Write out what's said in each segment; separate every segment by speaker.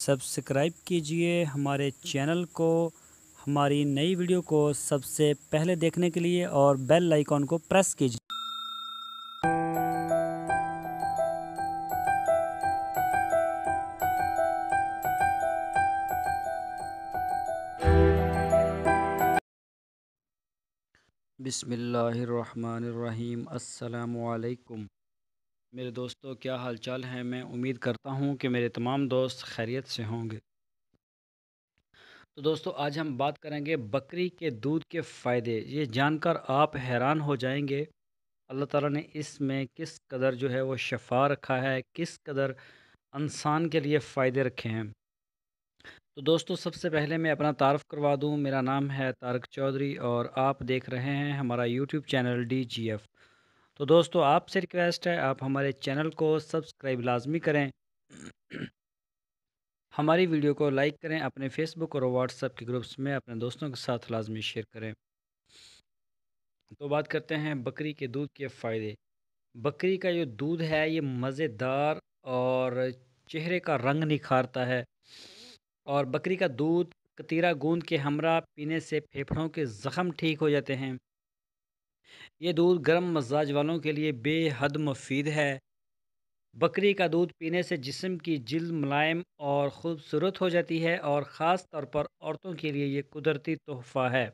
Speaker 1: Subscribe कीजिए हमारे channel को, हमारी नई वीडियो को सबसे पहले देखने के लिए और बेल आइकॉन को प्रेस कीजिए। बिस्मिल्लाहिर्रहमानिर्रहीम। अस्सलामुअलैकुम मेरे दोस्तों, क्या हाल चाल है। मैं उम्मीद करता हूँ कि मेरे तमाम दोस्त खैरियत से होंगे। तो दोस्तों, आज हम बात करेंगे बकरी के दूध के फ़ायदे। ये जानकर आप हैरान हो जाएंगे अल्लाह ताला ने इसमें किस कदर जो है वो शफ़ा रखा है, किस कदर इंसान के लिए फ़ायदे रखे हैं। तो दोस्तों, सबसे पहले मैं अपना तारफ़ करवा दूं। मेरा नाम है तारक चौधरी और आप देख रहे हैं हमारा यूट्यूब चैनल DGF। तो दोस्तों, आपसे रिक्वेस्ट है, आप हमारे चैनल को सब्सक्राइब लाजमी करें, हमारी वीडियो को लाइक करें, अपने फेसबुक और व्हाट्सएप के ग्रुप्स में अपने दोस्तों के साथ लाजमी शेयर करें। तो बात करते हैं बकरी के दूध के फ़ायदे। बकरी का जो दूध है ये मज़ेदार और चेहरे का रंग निखारता है। और बकरी का दूध कतीरा गूंद के हमरा पीने से फेफड़ों के ज़ख़म ठीक हो जाते हैं। ये दूध गर्म मजाज वालों के लिए बेहद मुफीद है। बकरी का दूध पीने से जिस्म की जिल्द मुलायम और ख़ूबसूरत हो जाती है और ख़ास तौर पर औरतों के लिए ये कुदरती तोहफ़ा है।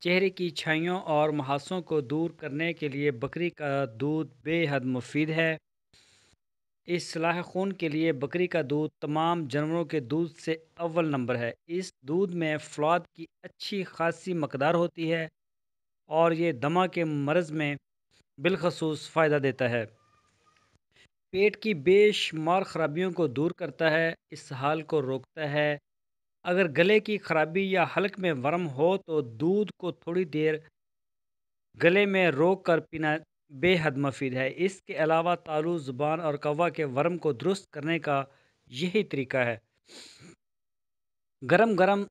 Speaker 1: चेहरे की छाइयों और मुहासों को दूर करने के लिए बकरी का दूध बेहद मुफीद है। इस्लाह खून के लिए बकरी का दूध तमाम जानवरों के दूध से अव्वल नंबर है। इस दूध में फ़्लॉद की अच्छी खासी मकदार होती है और ये दमा के मर्ज़ में बिलखसूस फ़ायदा देता है। पेट की बेशुमार ख़राबियों को दूर करता है, इसहाल को रोकता है। अगर गले की ख़राबी या हलक में वर्म हो तो दूध को थोड़ी देर गले में रोक कर पीना बेहद मुफीद है। इसके अलावा तालू ज़ुबान और कव्वा के वर्म को दुरुस्त करने का यही तरीका है। गरम गरम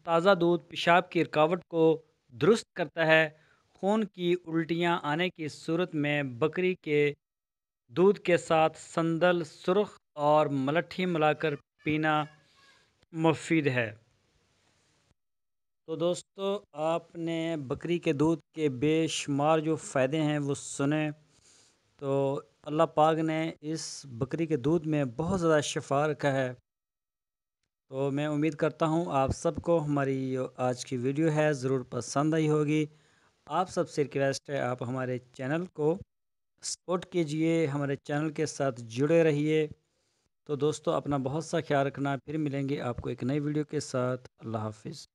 Speaker 1: ताज़ा दूध पेशाब की रुकावट को दुरुस्त करता है। खून की उल्टियाँ आने की सूरत में बकरी के दूध के साथ संदल, सुर्ख और मलट्ठी मिलाकर पीना मुफीद है। तो दोस्तों, आपने बकरी के दूध के बेशुमार जो फ़ायदे हैं वो सुने। तो अल्लाह पाक ने इस बकरी के दूध में बहुत ज़्यादा शफ़ा रखा है। तो मैं उम्मीद करता हूँ आप सबको हमारी जो आज की वीडियो है ज़रूर पसंद आई होगी। आप सबसे रिक्वेस्ट है, आप हमारे चैनल को सपोर्ट कीजिए, हमारे चैनल के साथ जुड़े रहिए। तो दोस्तों, अपना बहुत सा ख्याल रखना। फिर मिलेंगे आपको एक नई वीडियो के साथ। अल्लाह हाफ़िज़।